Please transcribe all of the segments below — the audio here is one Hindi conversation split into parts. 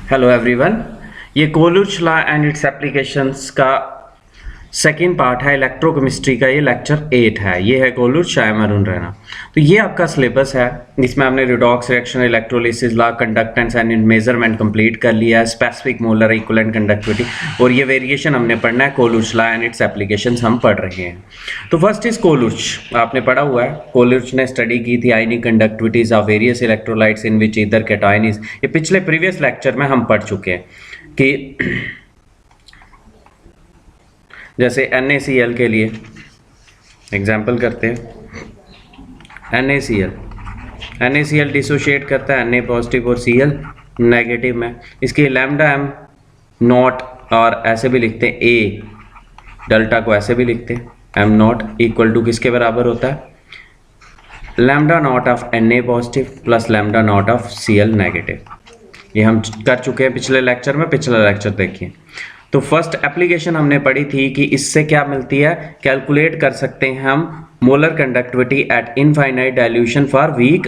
हेलो एवरीवन, ये कोलुच लॉ एंड इट्स एप्लीकेशंस का सेकेंड पार्ट है इलेक्ट्रोकेमिस्ट्री का। ये लेक्चर 8 है। ये है कोलुच शायम अरुण रैना। तो ये आपका सिलेबस है। इसमें हमने redox reaction, electrolysis law, conductance and measurement complete कर लिया है, स्पेसिफिक मोलर इक्विवेलेंट कंडक्टिविटी, और ये वेरिएशन हमने पढ़ना है। कोलुच लॉ एंड इट्स एप्लीकेशंस हम पढ़ रहे हैं। तो फर्स्ट इज कोलुच, आपने पढ़ा हुआ है। कोलुच ने स्टडी की थी ionic conductivities of various electrolytes in which either cation is. ये पिछले प्रीवियस लेक्चर में हम पढ़ चुके हैं कि जैसे NaCl के लिए एग्जाम्पल करते हैं। NaCl डिसोशिएट करता है Na पॉजिटिव और Cl नेगेटिव में। इसकी लैम्डा m नॉट, और ऐसे भी लिखते हैं A डेल्टा को ऐसे भी लिखते हैं, m नॉट इक्वल टू किसके बराबर होता है? Lambda naught of Na positive plus lambda naught of Cl negative. ये हम कर चुके हैं पिछले लेक्चर में। पिछला लेक्चर देखिए। तो फर्स्ट एप्लीकेशन हमने पढ़ी थी कि इससे क्या मिलती है, कैलकुलेट कर सकते हैं हम molar conductivity at infinite dilution for weak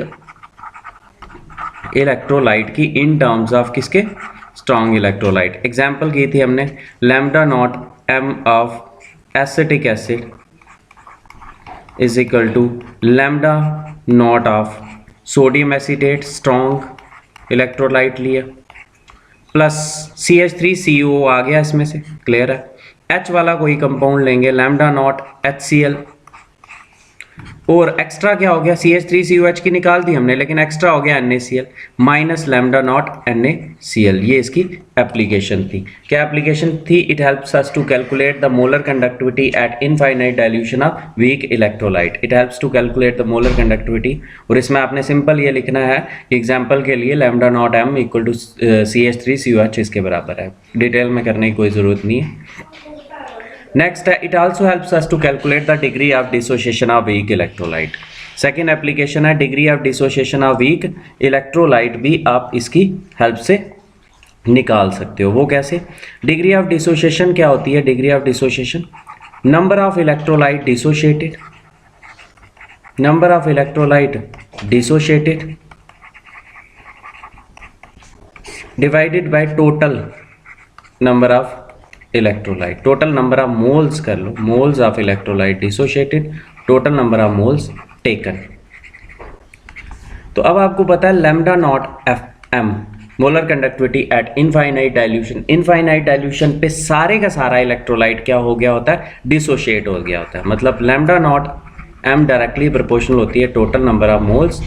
electrolyte की इन टर्म्स ऑफ किसके? Strong electrolyte. एग्जांपल की थी हमने lambda naught m of acetic acid is equal to lambda naught of sodium acetate, strong electrolyte लिया, प्लस CH3CO आ गया इसमें से, क्लियर है। H वाला कोई कंपाउंड लेंगे, लैम्डा नॉट HCl, और एक्स्ट्रा क्या हो गया? CH3COH की निकाल दी हमने, लेकिन एक्स्ट्रा हो गया NaCl minus lambda naught NaCl। ये इसकी एप्लीकेशन थी। क्या एप्लीकेशन थी? It helps us to calculate the molar conductivity at infinite dilution of weak electrolyte. It helps to calculate the molar conductivity. और इसमें आपने सिंपल ये लिखना है कि एग्जाम्पल के लिए lambda naught m equal to CH3COH इसके बराबर है। डिटेल में करने की कोई ज़रूरत नहीं है। नेक्स्ट है, it also helps us to calculate the degree of dissociation of weak electrolyte. Second application है degree of dissociation of weak electrolyte, भी आप इसकी हेल्प से निकाल सकते हो। वो कैसे? डिग्री ऑफ डिसोसिएशन क्या होती है? Degree of dissociation number of electrolyte dissociated, number of electrolyte dissociated divided by total number of electrolyte. Total number of moles कर लो, moles of electrolyte dissociated, total number of moles taken. तो अब आपको पता है lambda naught Fm molar conductivity at infinite dilution. Infinite dilution पे सारे का सारा इलेक्ट्रोलाइट क्या हो गया होता है? डिसोशिएट हो गया होता है। मतलब lambda naught m directly proportional होती है total number of moles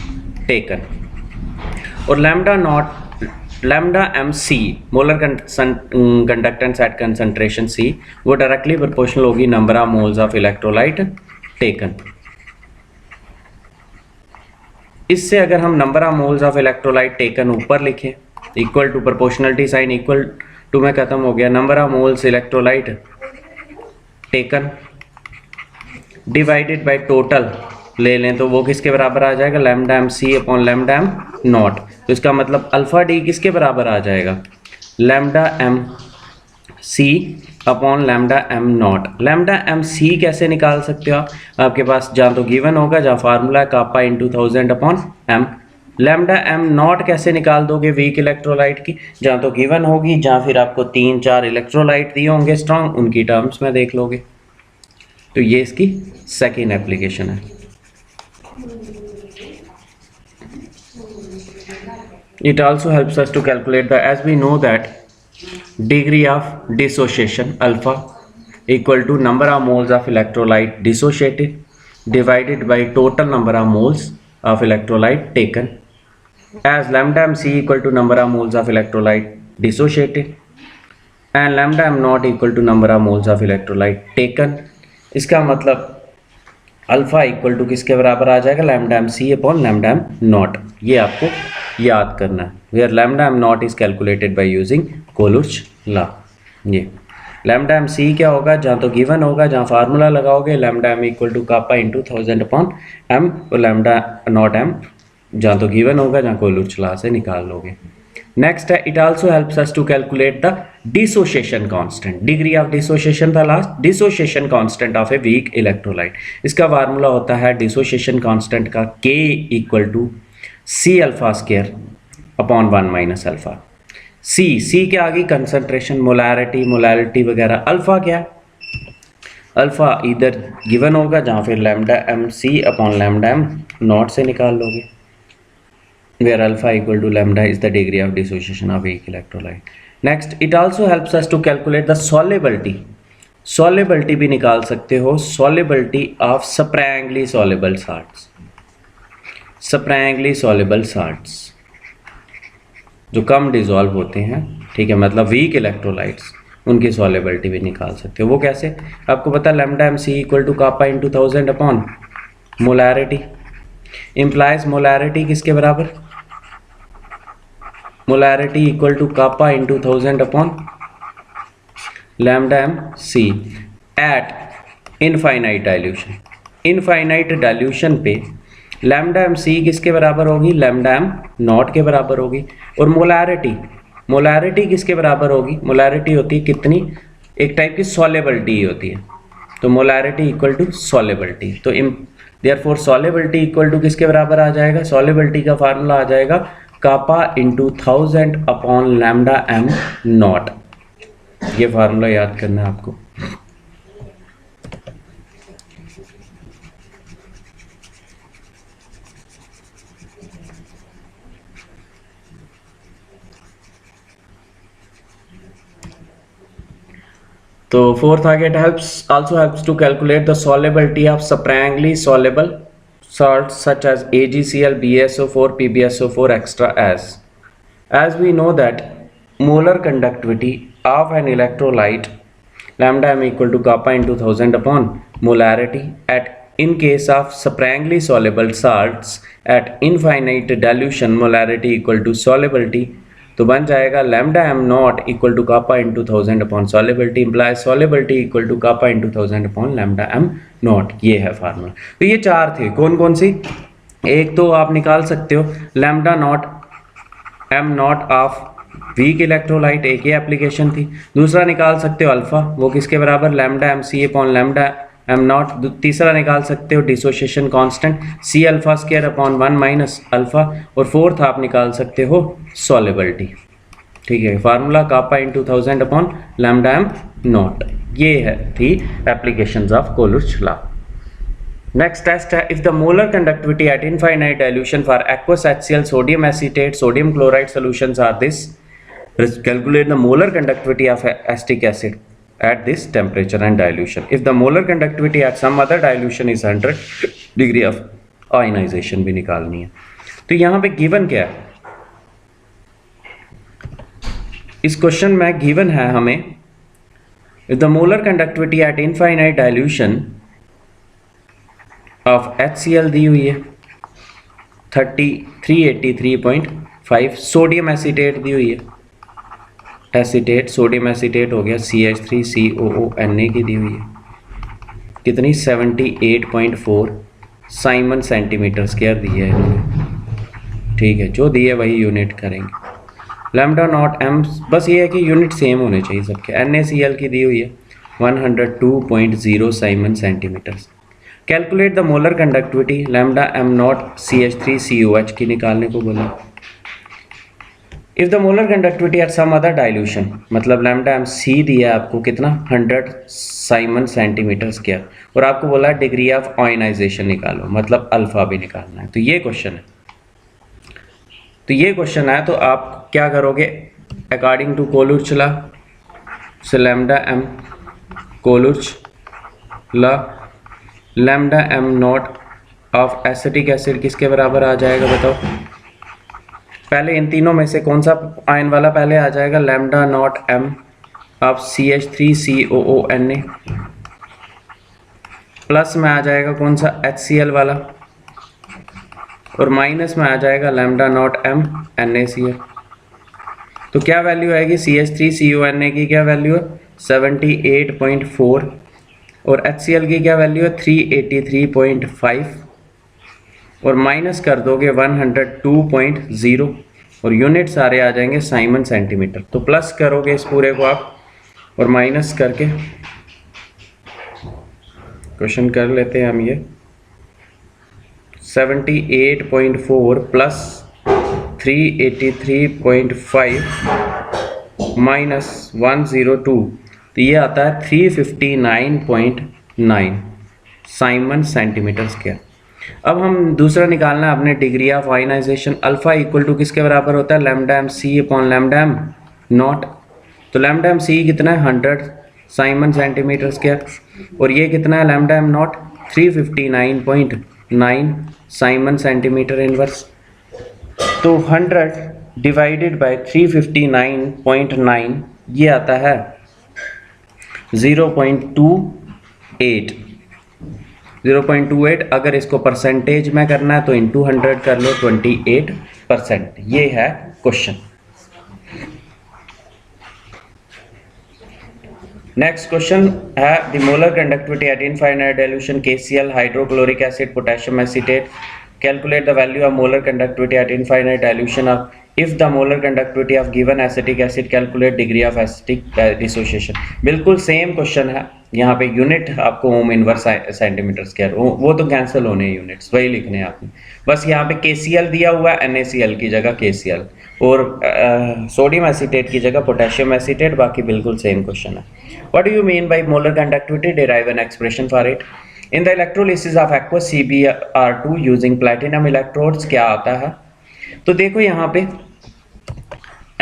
taken, और lambda mc molar conductance at concentration C वो डायरेक्टली प्रोपोर्शनल होगी number of moles of electrolyte taken. इससे अगर हम number of moles of electrolyte taken ऊपर लिखें, equal to proportionality sign equal to में खत्म हो गया, number of moles electrolyte taken divided by total ले लें तो वो किसके बराबर आ जाएगा? Lambda mc upon lambda m not. तो इसका मतलब अल्फा डी किसके बराबर आ जाएगा? Lambda mc upon lambda m not. Lambda mc कैसे निकाल सकते हो आप? आपके पास जहाँ तो गिवन होगा, जहाँ फार्मूला है kappa into 1000 upon m। Lambda m naught कैसे निकाल दोगे वीक इलेक्ट्रोलाइट की? जहाँ तो गिवन होगी, जहाँ फिर आपको 3-4 इलेक्ट्रोलाइट दिए होंगे स्ट्रॉन्ग, उनकी टर्म्स में देख लोगे। तो ये इसकी सेकेंड एप्लीकेशन है। It also helps us to calculate the, as we know that degree of dissociation alpha equal to number of moles of electrolyte dissociated divided by total number of moles of electrolyte taken, as lambda mc equal to number of moles of electrolyte dissociated and lambda m naught equal to number of moles of electrolyte taken। इसका मतलब अल्फा इक्वल टू किसके बराबर आ जाएगा? Lambda mc upon lambda m naught. ये आपको याद करना है। Where lambda m naught is calculated by using Kohlrausch law. ये लैम्डा mc क्या होगा? जहाँ तो गिवन होगा, जहाँ फार्मूला लगाओगे lambda m equal to kappa into 1000 upon m, और लैम्डा नॉट m जहाँ तो गिवन होगा, जहाँ कोलुच लॉ से निकाल लोगे। नेक्स्ट है, it also helps us to calculate the dissociation constant. Degree of dissociation था last, dissociation constant of a weak electrolyte. इसका फार्मूला होता है डिसोसिएशन कांस्टेंट का K equal to C alpha square upon 1 minus alpha. C के आगे कंसंट्रेशन, मोलैरिटी वगैरह। अल्फा क्या है? अल्फा इधर गिवन होगा जहाँ फिर लैम्डा एम सी अपॉन लैम्डा एम नॉट से निकाल लोगे, where alpha equal to lambda is the degree of dissociation of weak electrolyte. Next, it also helps us to calculate the solubility. Solubility भी निकाल सकते हो, solubility of sparingly soluble salts. Sparingly soluble salts जो कम डिजॉल्व होते हैं, ठीक है, मतलब वीक इलेक्ट्रोलाइट्स, उनकी सॉल्युबिलिटी भी निकाल सकते हो। वो कैसे? आपको पता है lambda m c equal to kappa into 1000 upon molarity. Implies molarity किसके बराबर? Molarity equal to kappa into 1000 upon lambda m c at infinite dilution. Infinite dilution पे लैम्डा एम सी किसके बराबर होगी? लैम्डा एम नॉट के बराबर होगी। और मोलैरिटी किसके बराबर होगी? मोलैरिटी होती है कितनी? एक टाइप की सॉल्युबिलिटी होती है, तो मोलैरिटी इक्वल टू सॉल्युबिलिटी। तो देयरफॉर सॉल्युबिलिटी इक्वल टू किसके बराबर आ जाएगा? सॉल्युबिलिटी का फार्मूला आ जाएगा kappa into 1000 upon lambda m naught. ये फार्मूला याद करना है आपको। तो फोर्थ आगे it also helps to calculate the solubility of sparingly soluble salts such as AgCl, BaSO4, PbSO4 extra as we know that molar conductivity of an electrolyte lambda m equal to kappa into 1000 upon molarity at in case of sparingly soluble salts at infinite dilution molarity equal to solubility, तो बन जाएगा lambda m naught equal to kappa into 1000 upon solubility implies solubility equal to kappa into 1000 upon lambda m naught. ये है फार्मूला। तो ये चार थे, कौन कौन सी? एक तो आप निकाल सकते हो lambda naught M naught of weak electrolyte, एक ये एप्लीकेशन थी। दूसरा निकाल सकते हो अल्फा, वो किसके बराबर? लैम्डा एम सी अपॉन लैम्डा एम नॉट। तीसरा निकाल सकते हो dissociation constant C alpha square upon 1 minus alpha. और फोर्थ आप निकाल सकते हो सॉल्युबिलिटी, ठीक है, formula kappa into 1000 upon lambda m naught. ये है the applications of Kohlrausch law. Next test है, if the molar conductivity at infinite dilution for aqueous HCl, sodium acetate, sodium chloride solutions are this, calculate the molar conductivity of acetic acid at this temperature and dilution. If the molar conductivity at some other dilution is 100 degree of ionization भी निकालनी है। तो यहाँ पे गिवन क्या है? इस क्वेश्चन में गिवन है हमें if the molar conductivity at infinite dilution of HCl दी हुई है 383.5, सोडियम एसीटेट दी हुई है, एसीटेट सोडियम एसीटेट हो गया CH3COO Na की दी हुई है कितनी? 78.4 साइमन सेंटीमीटर स्क्वायर दी है इन्होंने, ठीक है, जो दी है वही यूनिट करेंगे। लैम्डा नॉट एम, बस ये है कि यूनिट सेम होने चाहिए सबके। NaCl की दी हुई है 102.0 siemens centimetre. Calculate the molar conductivity lambda m naught CH3COH की निकालने को बोला। If the molar conductivity at some other dilution, मतलब लैम्डा एम सी दिया आपको कितना? 100 साइमन सेंटीमीटर स्क्वायर, और आपको बोला डिग्री ऑफ आयनाइजेशन निकालो, मतलब अल्फा भी निकालना है। तो ये क्वेश्चन है, तो आप क्या करोगे? According to Kohlrausch law, say lambda m Kohlrausch law, lambda m naught of acetic acid किसके बराबर आ जाएगा बताओ? पहले इन तीनों में से कौन सा आयन वाला पहले आ जाएगा? Lambda naught m of CH3COONA, plus में आ जाएगा कौन सा? HCl वाला, और माइनस में आ जाएगा लैम्डा नॉट एम NaCl। तो क्या वैल्यू आएगी? CH3CONA की क्या वैल्यू है? 78.4, और HCl की क्या वैल्यू है? 383.5, और माइनस कर दोगे 102.0, और यूनिट सारे आ जाएंगे साइमन सेंटीमीटर। तो प्लस करोगे इस पूरे को आप, और माइनस करके क्वेश्चन कर लेते हैं हम। ये 78.4 प्लस 383.5 -102, तो ये आता है 359.9 साइमन सेंटीमीटर स्क्वायर। अब हम दूसरा निकालना है अपने degree of ionisation. Alpha equal to किसके बराबर होता है, लैम्डा एम सी अपॉन लैम्डा एम नॉट। तो लैम्डा एम सी कितना है 100 साइमन सेंटीमीटर स्क्वायर, और ये कितना है lambda m not 359.9 Simon centimetre inverse. तो 100 डिवाइडेड बाय 359.9 ये आता है 0.28। 0.28 अगर इसको परसेंटेज में करना है तो इंटू 100 कर लो 28%। ये है क्वेश्चन। नेक्स्ट क्वेश्चन है the molar conductivity at infinite dilution KCl hydrochloric acid potassium acetate, calculate the value of molar conductivity at infinite dilution of if the molar conductivity of given acetic acid, calculate degree of acetic dissociation. बिल्कुल सेम क्वेश्चन है, यहाँ पे यूनिट आपको ओम इनवर्स सेंटीमीटर स्क्वायर, वो तो कैंसिल होने यूनिट्स, वही लिखने हैं आपने। बस यहाँ पे KCl दिया हुआ है, NaCl की जगह KCl, और सोडियम एसीटेट की जगह पोटेशियम एसीटेट, बाकी बिल्कुल सेम क्वेश्चन है। What do you mean by molar conductivity? Derive an expression for it. In the electrolysis of aqueous CbR2 using platinum electrodes, क्या आता है? तो देखो यहाँ पे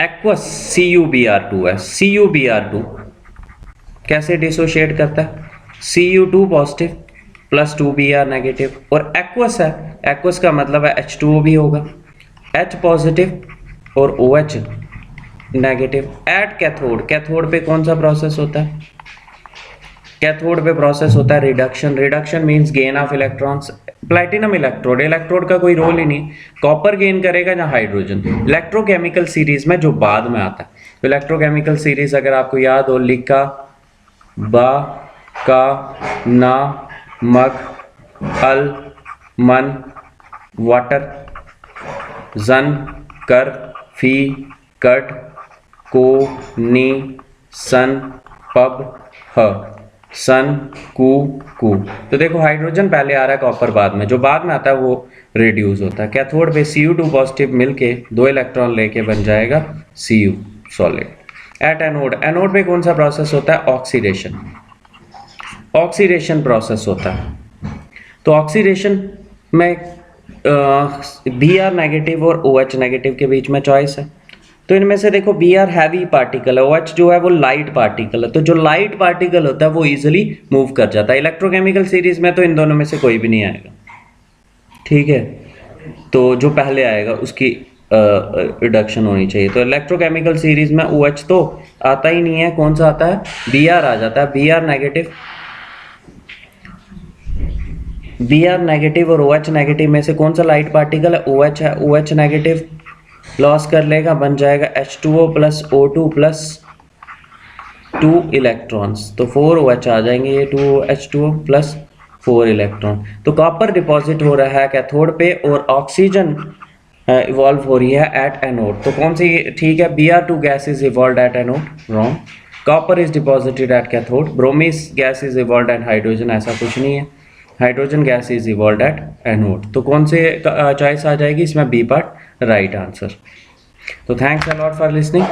aqueous CuBr2 है, CuBr2 कैसे डिसोशिएट करता है, Cu2 positive plus 2Br negative, और aqueous है, aqueous का मतलब है H2O भी होगा, H पॉजिटिव और OH negative. At cathode, cathode पे कौन सा प्रोसेस होता है, कैथोड पे प्रोसेस होता है reduction. Reduction means gain of electrons. Platinum electrode, electrode का कोई रोल ही नहीं, कॉपर गेन करेगा या हाइड्रोजन। इलेक्ट्रोकेमिकल सीरीज में जो बाद में आता है, तो इलेक्ट्रोकेमिकल सीरीज अगर आपको याद हो, लिका बा का ना मग अल मन वाटर जन कर फी कट को नी सन पब ह सन कु। तो देखो हाइड्रोजन पहले आ रहा है, कॉपर बाद में, जो बाद में आता है वो रिड्यूस होता है। कैथोड पे Cu2 पॉजिटिव मिलके 2 इलेक्ट्रॉन लेके बन जाएगा Cu solid. At anode, anode पे कौन सा प्रोसेस होता है, ऑक्सीडेशन, ऑक्सीडेशन प्रोसेस होता है। तो ऑक्सीडेशन में Br नेगेटिव और OH नेगेटिव के बीच में चॉइस है। तो इनमें से देखो Br हैवी पार्टिकल है, OH जो है वो लाइट पार्टिकल है, तो जो लाइट पार्टिकल होता है वो इजीली मूव कर जाता है। इलेक्ट्रोकेमिकल सीरीज में तो इन दोनों में से कोई भी नहीं आएगा, ठीक है, तो जो पहले आएगा उसकी रिडक्शन होनी चाहिए। तो इलेक्ट्रोकेमिकल सीरीज में OH तो आता ही नहीं है, कौन सा आता है, Br आ जाता है। Br नेगेटिव और OH नेगेटिव में से कौन सा लाइट पार्टिकल है, OH है। OH नेगेटिव लॉस कर लेगा, बन जाएगा H2O plus O2 plus 2 electrons, तो 4 OH आ जाएंगे, ये 2 H2O प्लस 4 इलेक्ट्रॉन। तो कॉपर डिपॉजिट हो रहा है कैथोड पे और ऑक्सीजन इवॉल्व हो रही है एट एनोड। तो कौन सी ठीक है, Br2 gas is evolve at anode, wrong. Copper is deposited at cathode, bromine gas is evolve at hydrogen, ऐसा कुछ नहीं है, hydrogen gas is evolve at anode. तो कौन से चॉइस आ जाएगी इसमें, बी पार्ट राइट आंसर। तो thanks a lot for listening.